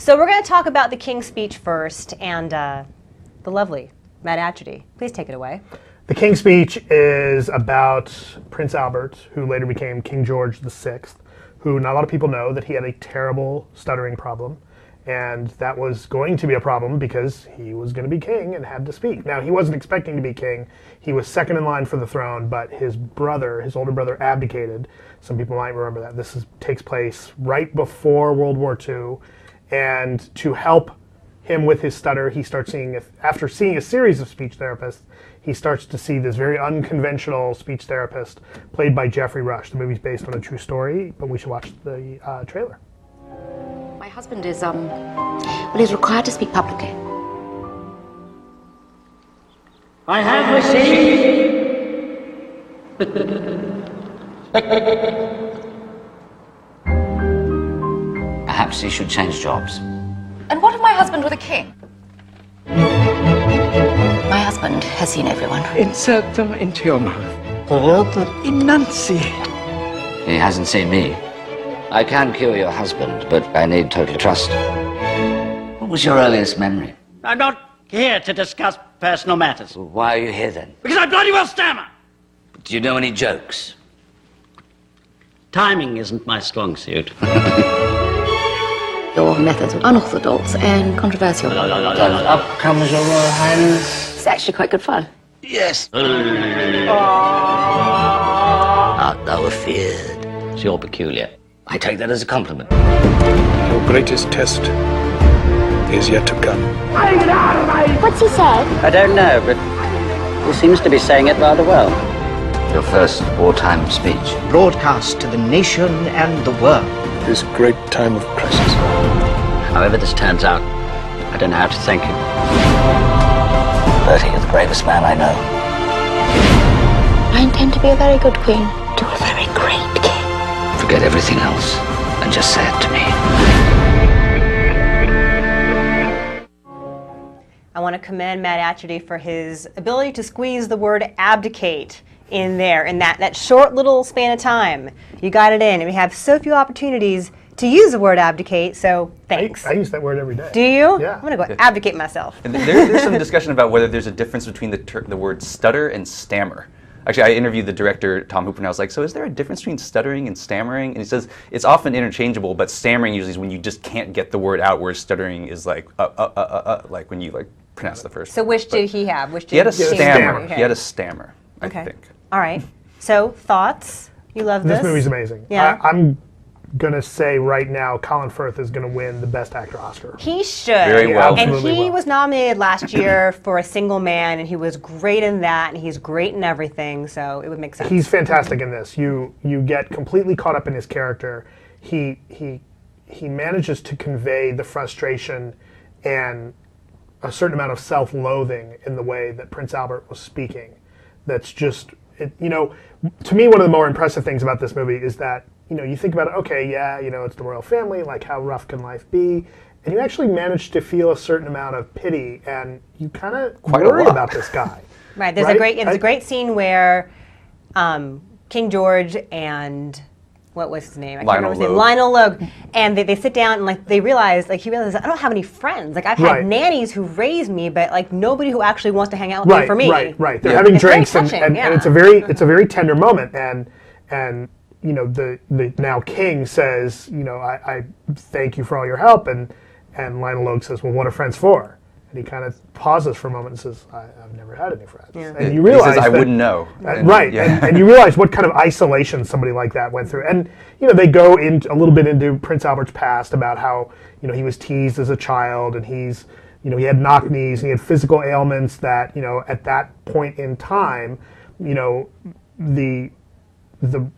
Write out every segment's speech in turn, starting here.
So we're going to talk about the King's Speech first, and the lovely Matt Atchity. Please take it away. The King's Speech is about Prince Albert, who later became King George VI, who not a lot of people know that he had a terrible stuttering problem. And that was going to be a problem because he was going to be king and had to speak. Now, he wasn't expecting to be king. He was second in line for the throne, but his older brother, abdicated. Some people might remember that. This takes place right before World War II. And to help him with his stutter, he starts seeing, after seeing a series of speech therapists, he starts to see this very unconventional speech therapist played by Geoffrey Rush. The movie's based on a true story, but we should watch the trailer. My husband is, he's required to speak publicly. I have received... Perhaps he should change jobs. And what of my husband with a king? My husband has seen everyone. Insert them into your mouth. Enunciate. He hasn't seen me. I can cure your husband, but I need total trust. What was your earliest memory? I'm not here to discuss personal matters. Why are you here then? Because I bloody well stammer! Do you know any jokes? Timing isn't my strong suit. Your methods are unorthodox and controversial. Up comes your Royal Highness. It's actually quite good fun. Yes. Art thou afeard? It's your peculiar. I take that as a compliment. Your greatest test is yet to come. What's he say? I don't know, but he seems to be saying it rather well. Your first wartime speech. Broadcast to the nation and the world. This great time of crisis. However this turns out, I don't know how to thank you. Bertie, you're the bravest man I know. I intend to be a very good queen to a very great king. Forget everything else and just say it to me. I want to commend Matt Atchity for his ability to squeeze the word abdicate in there in that short little span of time. You got it in, and we have so few opportunities to use the word abdicate, so thanks. I use that word every day. Do you? Yeah. I'm going to go abdicate myself. And there's some discussion about whether there's a difference between the word stutter and stammer. Actually, I interviewed the director, Tom Hooper, and I was like, so is there a difference between stuttering and stammering? And he says it's often interchangeable, but stammering usually is when you just can't get the word out, whereas stuttering is like when you pronounce the first. So which did he have? He had a stammer. Okay. He had a stammer, I Okay. think. All right. So, thoughts? You love this? This movie's amazing. Yeah. I'm going to say right now, Colin Firth is going to win the Best Actor Oscar. He should. Very well. And Absolutely he will. was nominated last year for A Single Man, and he was great in that, and he's great in everything, so it would make sense. He's fantastic in this. You get completely caught up in his character. He manages to convey the frustration and a certain amount of self-loathing in the way that Prince Albert was speaking. That's just, to me, one of the more impressive things about this movie is that, you think about it, okay, yeah, it's the royal family, like how rough can life be? And you actually manage to feel a certain amount of pity, and you kind of worry about this guy. Right. There's a great scene where King George and what was his name? I can't remember his name. Lionel Logue. And they sit down and he realizes I don't have any friends. I've had nannies who raised me, but nobody who actually wants to hang out with me for me. Right. They're having drinks, very touching, and it's a very tender moment. And the now king says, I thank you for all your help, and Lionel Logue says, well, what are friends for? And he kind of pauses for a moment and says, I've never had any friends. Yeah. And you realize he says, I wouldn't know. And you realize what kind of isolation somebody like that went through. And, they go a little bit into Prince Albert's past about how, he was teased as a child, and he had knock knees, and he had physical ailments that, at that point in time, the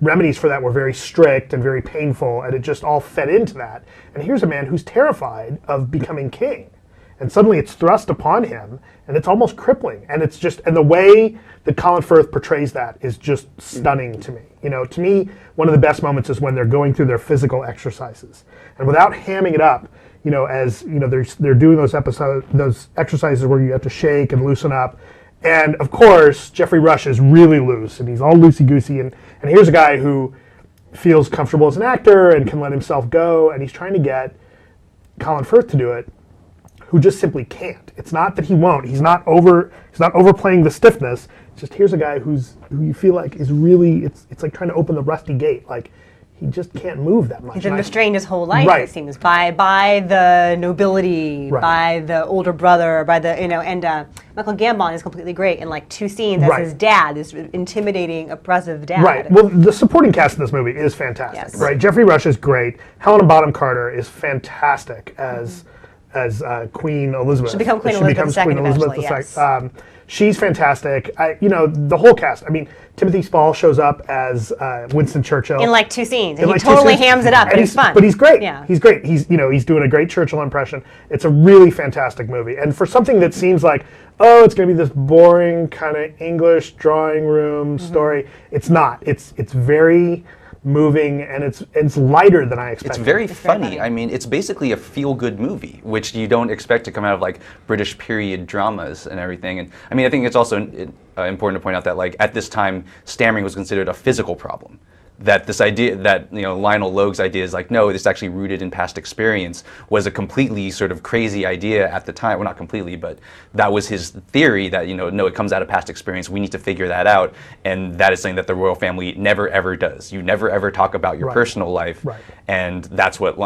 remedies for that were very strict and very painful, and it just all fed into that. And here's a man who's terrified of becoming king. And suddenly it's thrust upon him, and it's almost crippling. And it's just, and the way that Colin Firth portrays that is just stunning to me. To me, one of the best moments is when they're going through their physical exercises. And without hamming it up, as they're doing those exercises where you have to shake and loosen up. And of course, Geoffrey Rush is really loose, and he's all loosey-goosey. And here's a guy who feels comfortable as an actor and can let himself go, and he's trying to get Colin Firth to do it, who just simply can't. It's not that he won't. He's not overplaying the stiffness. It's just here's a guy who you feel like is really. It's like trying to open the rusty gate. Like he just can't move that much. He's been restrained his whole life. Right. It seems by the nobility, Right. by the older brother, by the and Michael Gambon is completely great in like 2 scenes as Right. his dad, this intimidating, oppressive dad. Right. Well, the supporting cast in this movie is fantastic. Yes. Right. Geoffrey Rush is great. Helena Bonham Carter is fantastic as Queen Elizabeth. She'll become Queen She Elizabeth becomes II Queen Elizabeth eventually, II. She's fantastic. The whole cast. I mean, Timothy Spall shows up as Winston Churchill In like 2 scenes. And in he like 2 totally scenes. hams it up, And but it's fun. But he's great. Yeah. He's great. He's doing a great Churchill impression. It's a really fantastic movie. And for something that seems like, oh, it's going to be this boring kind of English drawing room story, it's not. It's very moving, and it's lighter than I expected. It's very funny. I mean, it's basically a feel-good movie, which you don't expect to come out of like British period dramas and everything. And I mean, I think it's also important to point out that like at this time, stammering was considered a physical problem. That this idea that Lionel Logue's idea is like, no, this is actually rooted in past experience, was a completely sort of crazy idea at the time. Well, not completely, but that was his theory that no, it comes out of past experience. We need to figure that out, and that is something that the royal family never ever does. You never ever talk about your personal life, Right. and that's what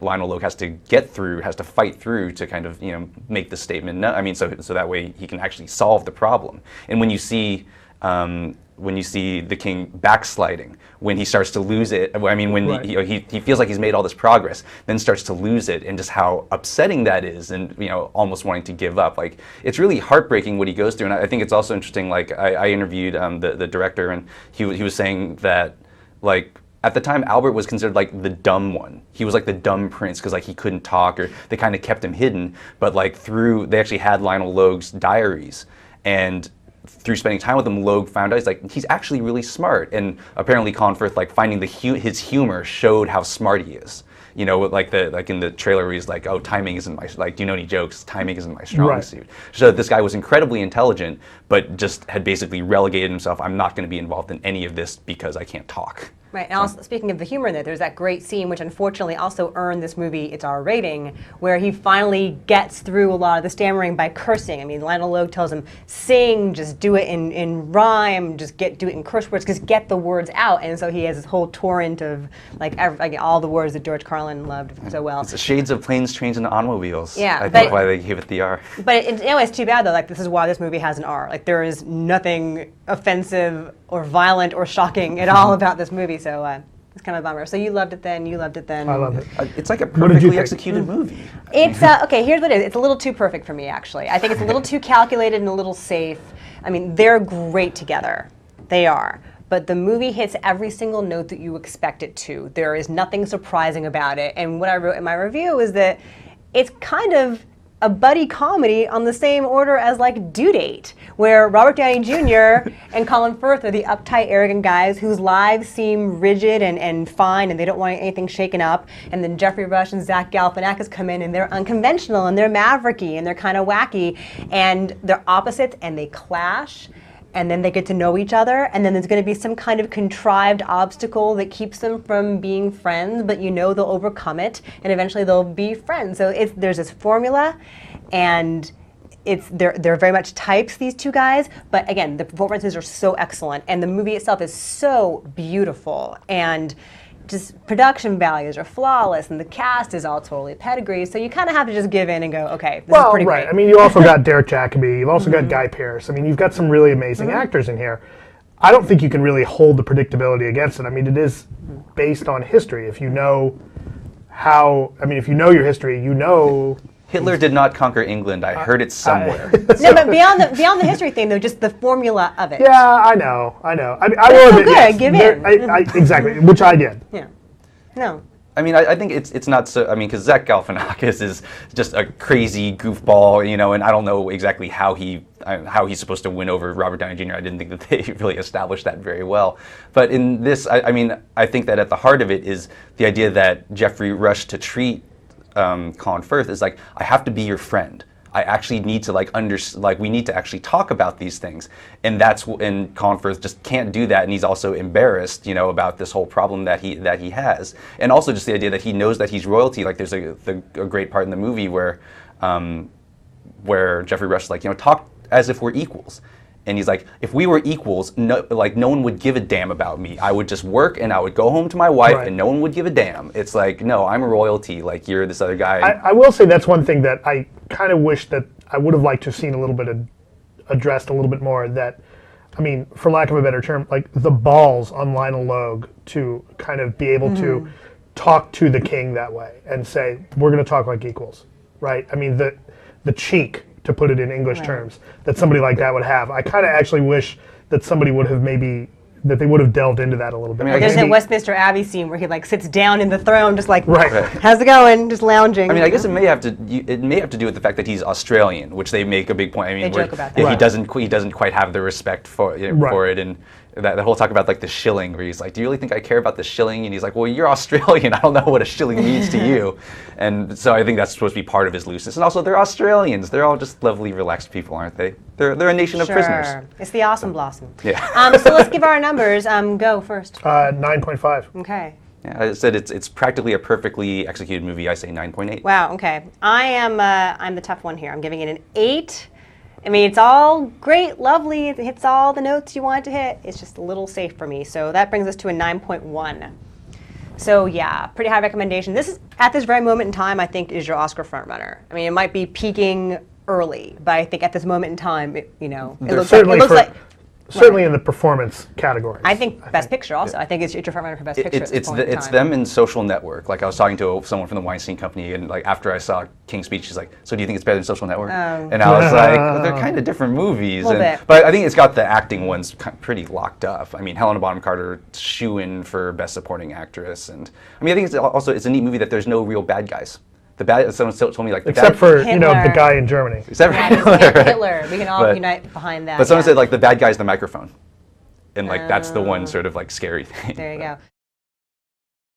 Lionel Logue has to get through, has to fight through to kind of make the statement. No, I mean, so that way he can actually solve the problem. And when you see the king backsliding, when he starts to lose it, I mean, when Right. he feels like he's made all this progress, then starts to lose it, and just how upsetting that is, and almost wanting to give up. Like, it's really heartbreaking what he goes through, and I think it's also interesting. Like, I interviewed the director, and he was saying that like at the time Albert was considered like the dumb one. He was like the dumb prince because like he couldn't talk, or they kind of kept him hidden. But like they actually had Lionel Logue's diaries, and through spending time with him, Logue found out he's actually really smart, and apparently Colin Firth finding his humor showed how smart he is. Like in the trailer where he's like, oh, timing isn't my do you know any jokes? Timing isn't my strong suit. So this guy was incredibly intelligent, but just had basically relegated himself. I'm not going to be involved in any of this because I can't talk. Right, and also, speaking of the humor in there's that great scene, which unfortunately also earned this movie its R rating, where he finally gets through a lot of the stammering by cursing. I mean, Lionel Logue tells him, sing, just do it in rhyme, just do it in curse words, just get the words out. And so he has this whole torrent of all the words that George Carlin loved so well. It's the shades of planes, trains, and automobiles. Yeah, I think why they gave it the R. But it's too bad though. This is why this movie has an R. There is nothing offensive or violent or shocking at all about this movie. So it's kind of a bummer. So you loved it then. You loved it then. I love it. It's like a perfectly executed movie. It's okay. Here's what it is. It's a little too perfect for me, actually. I think it's a little too calculated and a little safe. I mean, they're great together. They are. But the movie hits every single note that you expect it to. There is nothing surprising about it. And what I wrote in my review is that it's kind of a buddy comedy on the same order as Due Date, where Robert Downey Jr. and Colin Firth are the uptight, arrogant guys whose lives seem rigid and fine, and they don't want anything shaken up. And then Geoffrey Rush and Zach Galifianakis come in, and they're unconventional, and they're mavericky, and they're kind of wacky, and they're opposites, and they clash. And then they get to know each other, and then there's going to be some kind of contrived obstacle that keeps them from being friends, but they'll overcome it, and eventually they'll be friends. So there's this formula, and they're very much types, these two guys, but again, the performances are so excellent, and the movie itself is so beautiful, and just production values are flawless, and the cast is all totally pedigree, so you kind of have to just give in and go, okay, this is pretty great. I mean, you also got Derek Jacobi, you've also got Guy Pearce. I mean, you've got some really amazing actors in here. I don't think you can really hold the predictability against it. I mean, it is based on history. If you know your history, Hitler did not conquer England. I heard it somewhere. No, but beyond the history thing, though, just the formula of it. Yeah, I know. I mean, I will admit, good. Give in. Exactly, which I did. Yeah. No. I mean, I think it's not so. I mean, because Zach Galifianakis is just a crazy goofball, and I don't know exactly how he's supposed to win over Robert Downey Jr. I didn't think that they really established that very well. But in this, I think that at the heart of it is the idea that Geoffrey Rush to treat Colin Firth is I have to be your friend. I actually need to we need to actually talk about these things, and and Colin Firth just can't do that, and he's also embarrassed, about this whole problem that he has, and also just the idea that he knows that he's royalty. Like there's a great part in the movie where Geoffrey Rush is like, talk as if we're equals. And he's like, if we were equals, no one would give a damn about me. I would just work and I would go home to my wife and no one would give a damn. It's like, no, I'm a royalty. Like you're this other guy. I will say that's one thing that I kind of wish that I would have liked to have seen a little bit addressed a little bit more. That, I mean, for lack of a better term, like the balls on Lionel Logue to kind of be able to talk to the king that way and say, we're going to talk like equals, right? I mean, the cheek, to put it in English terms, that somebody like that would have. I kind of actually wish that somebody would have that they would have delved into that a little bit. There's that Westminster Abbey scene where he sits down in the throne, just like, how's it going? Just lounging. I mean, I guess it may have to do with the fact that he's Australian, which they make a big point. I mean, they joke about that. He doesn't quite have the respect for it, and that whole talk about the shilling, where he's like, do you really think I care about the shilling? And he's like, well, you're Australian. I don't know what a shilling means to you. And so I think that's supposed to be part of his looseness. And also, they're Australians. They're all just lovely, relaxed people, aren't they? They're a nation of prisoners. It's the awesome blossom. Yeah. So let's give our numbers. Go first. 9.5. Okay. Yeah, I said it's practically a perfectly executed movie. I say 9.8. Wow. Okay. I'm the tough one here. I'm giving it an 8. I mean, it's all great, lovely. It hits all the notes you want it to hit. It's just a little safe for me. So that brings us to a 9.1. So yeah, pretty high recommendation. This is, at this very moment in time, I think is your Oscar frontrunner. I mean, it might be peaking early, but I think at this moment in time, it looks like certainly in the performance category. I think Best Picture also. I think it's your front-runner for Best Picture. It's them in Social Network. Like I was talking to someone from the Weinstein company, and after I saw King's Speech, she's like, "So do you think it's better than Social Network?" And I was like, well, "They're kind of different movies." But I think it's got the acting ones pretty locked up. I mean, Helena Bonham Carter shoo-in for Best Supporting Actress, and I mean, I think it's a neat movie that there's no real bad guys. Someone told me except for the guy in Germany. Except for Hitler. We can all unite behind that. But someone said the bad guy's the microphone, and that's the one sort of scary thing. There you go.